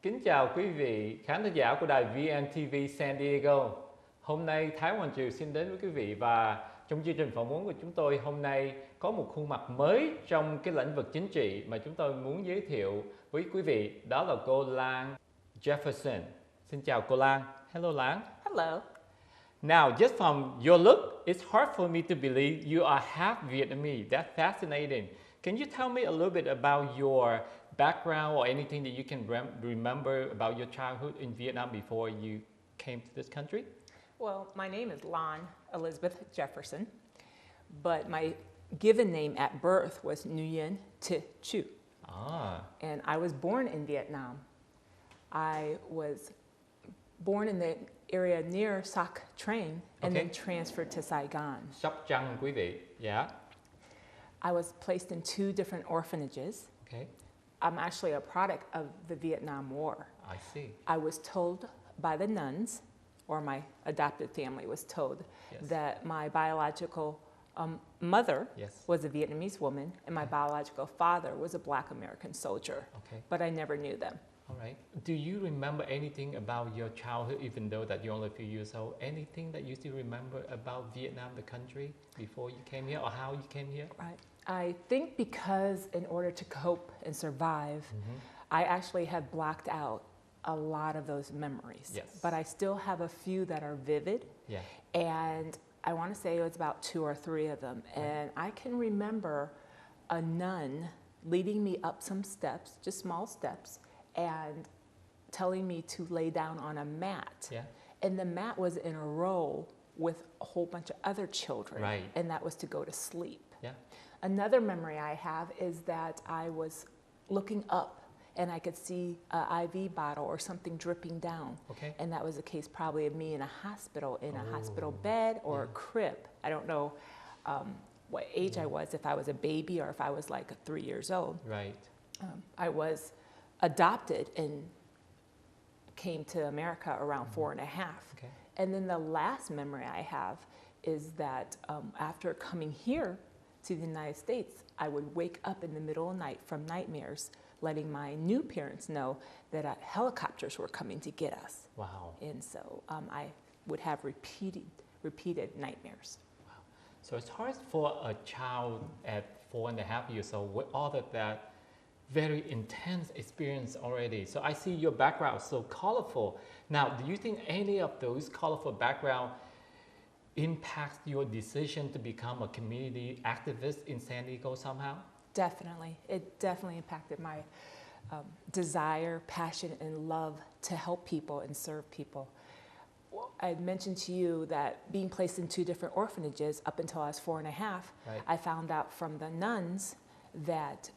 Kính chào quý vị khán thính giả của đài VNTV San Diego. Hôm nay Thái Hoàng Triều xin đến với quý vị và trong chương trình phỏng vấn của chúng tôi hôm nay có một khuôn mặt mới trong cái lĩnh vực chính trị mà chúng tôi muốn giới thiệu với quý vị, đó là cô Lan Jefferson. Xin chào cô Lan. Hello Lan. Hello. Now, just from your look, it's hard for me to believe you are half Vietnamese. That's fascinating. Can you tell me a little bit about your background or anything that you can remember about your childhood in Vietnam before you came to this country? Well, my name is Lan Elizabeth Jefferson, but my given name at birth was Nguyen Thi Chu. And I was born in Vietnam. I was born in the area near Sac Train and then transferred to Saigon. Sóc Trăng quý vị. Yeah. I was placed in 2 different orphanages. Okay. I'm actually a product of the Vietnam War. I see. I was told by the nuns, or my adopted family was told, that my biological mother was a Vietnamese woman and my biological father was a Black American soldier. Okay. But I never knew them. All right. Do you remember anything about your childhood, even though that you're only a few years old? Anything that you still remember about Vietnam, the country, before you came here, or how you came here? Right. I think because in order to cope and survive, I actually have blocked out a lot of those memories. Yes. But I still have a few that are vivid. Yeah. And I want to say it was about 2 or 3 of them. And I can remember a nun leading me up some steps, just small steps, and telling me to lay down on a mat. Yeah. And the mat was in a row with a whole bunch of other children. Right. And that was to go to sleep. Yeah. Another memory I have is that I was looking up and I could see an IV bottle or something dripping down. Okay. And that was the case probably of me in a hospital, in a hospital bed or a crib. I don't know what age I was, if I was a baby or if I was like 3 years old. Right. I was adopted and came to America around 4 and a half. Okay. And then the last memory I have is that after coming here to the United States, I would wake up in the middle of the night from nightmares, letting my new parents know that helicopters were coming to get us. Wow. And so I would have repeated nightmares. Wow. So it's hard for a child at 4.5 years old with all of that very intense experience already. So I see your background so colorful. Now, do you think any of those colorful background impacts your decision to become a community activist in San Diego somehow? Definitely. It definitely impacted my desire, passion, and love to help people and serve people. I had mentioned to you that being placed in 2 different orphanages up until I was 4 and a half, I found out from the nuns that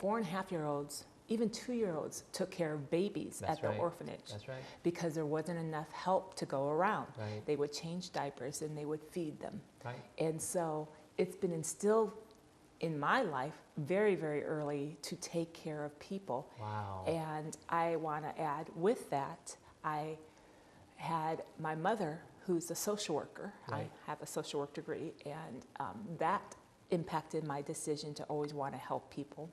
4.5-year-olds, even 2-year-olds took care of babies at the orphanage. That's right. Because there wasn't enough help to go around. Right. They would change diapers and they would feed them. Right. And so it's been instilled in my life very, very early to take care of people. Wow. And I want to add with that, I had my mother, who's a social worker. Right. I have a social work degree, and that impacted my decision to always want to help people.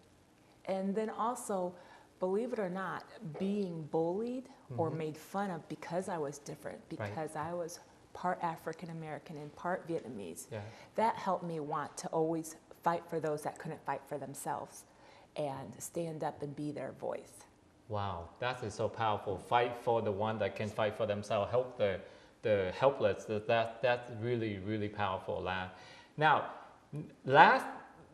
And then also, believe it or not, being bullied or made fun of because I was different, because I was part African American and part Vietnamese, that helped me want to always fight for those that couldn't fight for themselves and stand up and be their voice. Wow, that is so powerful. Fight for the one that can fight for themselves, help the helpless. That's really, really powerful, Lan. Now, last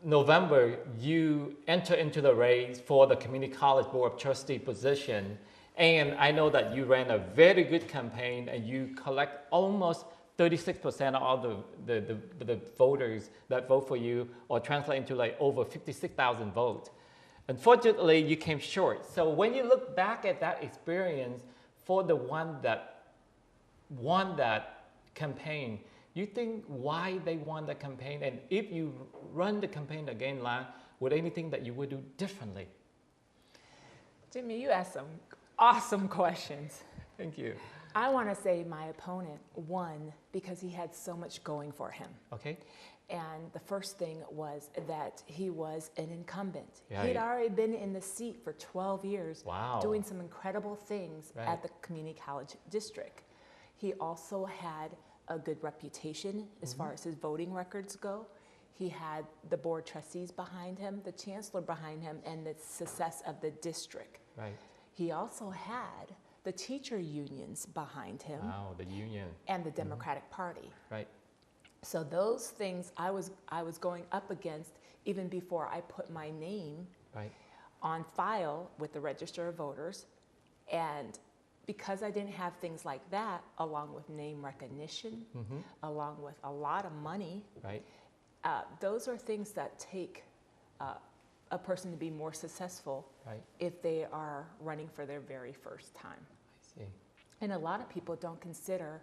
November, you entered into the race for the Community College Board of Trustee position. And I know that you ran a very good campaign and you collect almost 36% of all the voters that vote for you, or translate into like over 56,000 votes. Unfortunately, you came short. So when you look back at that experience for the one that won that campaign, you think why they won the campaign? And if you run the campaign again, Lan, would anything that you would do differently? Jimmy, you asked some awesome questions. Thank you. I want to say my opponent won because he had so much going for him. Okay. And the first thing was that he was an incumbent. Right. He'd already been in the seat for 12 years, Wow. doing some incredible things Right. at the community college district. He also had a good reputation as far as his voting records go. He had the board trustees behind him, the chancellor behind him, and the success of the district. Right. He also had the teacher unions behind him Wow, the union. and the Democratic Party. Right. So those things I was going up against even before I put my name Right. on file with the Register of Voters. And because I didn't have things like that, along with name recognition, along with a lot of money, Right. those are things that take a person to be more successful Right. if they are running for their very first time. I see. And a lot of people don't consider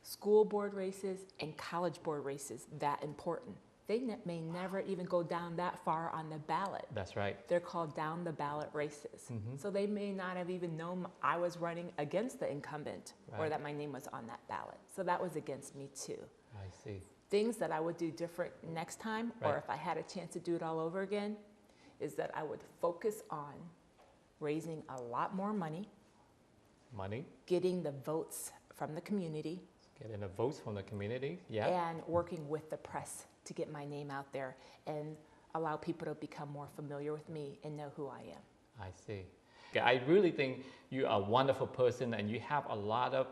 school board races and college board races that important. They may never even go down that far on the ballot. That's right. They're called down the ballot races. So they may not have even known I was running against the incumbent or Right. that my name was on that ballot. So that was against me too. I see. Things that I would do different next time, or Right. if I had a chance to do it all over again, is that I would focus on raising a lot more money, Money. getting the votes from the community, Getting the votes from the community. Yeah. and working with the press to get my name out there and allow people to become more familiar with me and know who I am. I see. Okay, I really think you are a wonderful person and you have a lot of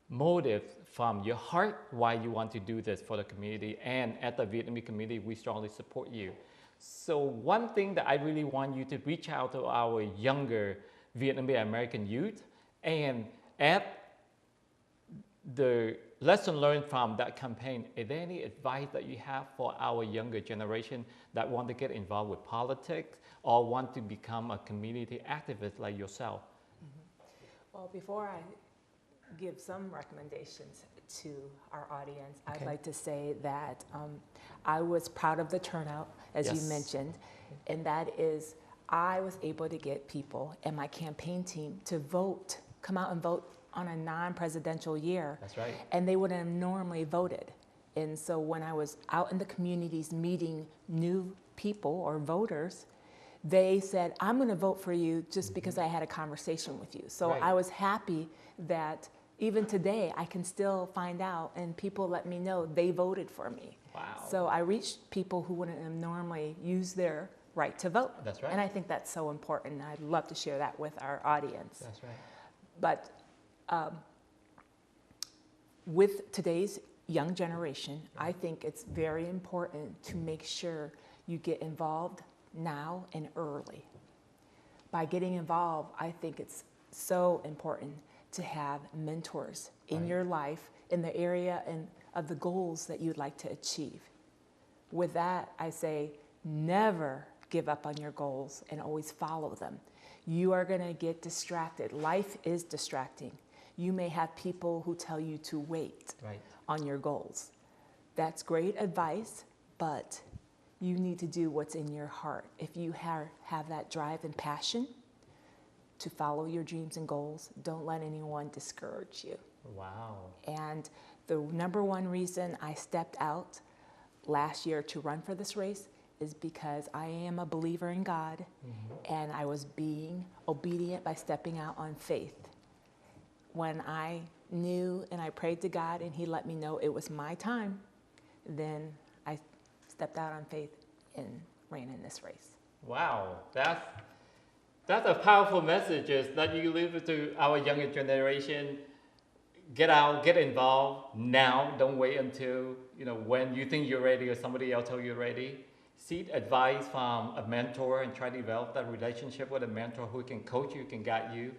motive from your heart why you want to do this for the community, and at the Vietnamese community we strongly support you. So one thing that I really want you to reach out to our younger Vietnamese American youth and add the lesson learned from that campaign. Is there any advice that you have for our younger generation that want to get involved with politics or want to become a community activist like yourself? Well, before I give some recommendations to our audience, Okay. I'd like to say that I was proud of the turnout, as Yes. you mentioned, and that is I was able to get people and my campaign team to vote, come out and vote on a non-presidential year. That's right. And they wouldn't have normally voted. And so when I was out in the communities meeting new people or voters, they said, I'm going to vote for you just because I had a conversation with you. So Right. I was happy that even today I can still find out and people let me know they voted for me. Wow. So I reached people who wouldn't have normally used their right to vote. That's right. And I think that's so important. I'd love to share that with our audience. That's right. But with today's young generation, I think it's very important to make sure you get involved now and early. By getting involved, I think it's so important to have mentors in Right. your life in the area and of the goals that you'd like to achieve. With that, I say never give up on your goals and always follow them. You are going to get distracted. Life is distracting. You may have people who tell you to wait Right. on your goals. That's great advice, but you need to do what's in your heart. If you have that drive and passion to follow your dreams and goals, don't let anyone discourage you. Wow. And the number one reason I stepped out last year to run for this race is because I am a believer in God, and I was being obedient by stepping out on faith. When I knew and I prayed to God and He let me know it was my time, then I stepped out on faith and ran in this race. Wow, that's a powerful message that you leave to our younger generation. Get out, get involved now. Don't wait until when you think you're ready or somebody else tell you're ready. Seek advice from a mentor and try to develop that relationship with a mentor who can coach you, can guide you.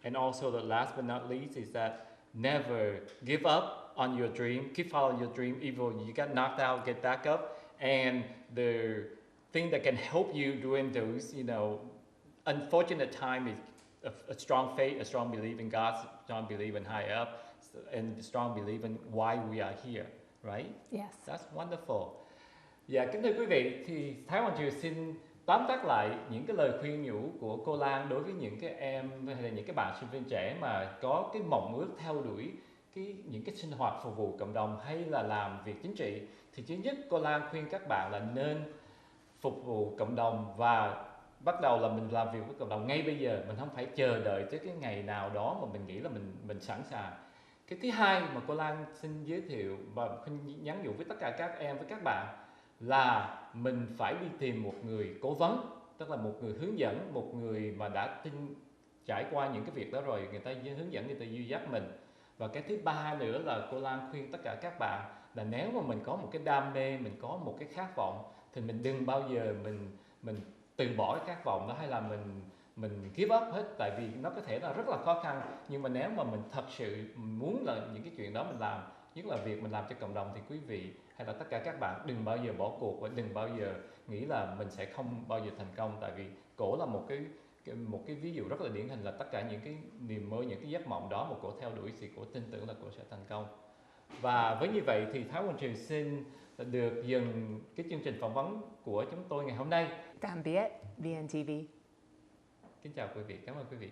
And also the last but not least is that never give up on your dream. Keep following your dream. Even you got knocked out, get back up. And the thing that can help you during those, unfortunate time is a strong faith, a strong belief in God, a strong belief in high up, and a strong belief in why we are here, right? Yes. That's wonderful. Dạ, kính thưa quý vị, thì Thái Hoàng Triều xin tóm tắt lại những cái lời khuyên nhủ của cô Lan đối với những cái em hay là những cái bạn sinh viên trẻ mà có cái mộng ước theo đuổi những cái sinh hoạt phục vụ cộng đồng hay là làm việc chính trị, thì thứ nhất cô Lan khuyên các bạn là nên phục vụ cộng đồng và bắt đầu là mình làm việc với cộng đồng ngay bây giờ, mình không phải chờ đợi tới cái ngày nào đó mà mình nghĩ là mình sẵn sàng. Cái thứ hai mà cô Lan xin giới thiệu và nhắn nhủ với tất cả các em, với các bạn là mình phải đi tìm một người cố vấn, tức là một người hướng dẫn, một người mà đã trải qua những cái việc đó rồi, người ta hướng dẫn, người ta dìu dắt mình. Và cái thứ ba nữa là cô Lan khuyên tất cả các bạn là nếu mà mình có một cái đam mê, mình có một cái khát vọng, thì mình đừng bao giờ mình từ bỏ cái khát vọng đó, hay là mình give up hết, tại vì nó có thể là rất là khó khăn. Nhưng mà nếu mà mình thật sự muốn là những cái chuyện đó mình làm, nhất là việc mình làm cho cộng đồng, thì quý vị hay là tất cả các bạn đừng bao giờ bỏ cuộc và đừng bao giờ nghĩ là mình sẽ không bao giờ thành công. Tại vì cổ là một cái ví dụ rất là điển hình là tất cả những cái niềm mơ, những cái giấc mộng đó mà cổ theo đuổi thì cổ tin tưởng là cổ sẽ thành công. Và với như vậy thì Thái Quỳnh Triều xin được dừng cái chương trình phỏng vấn của chúng tôi ngày hôm nay. Tạm biệt VNTV. Kính chào quý vị, cảm ơn quý vị.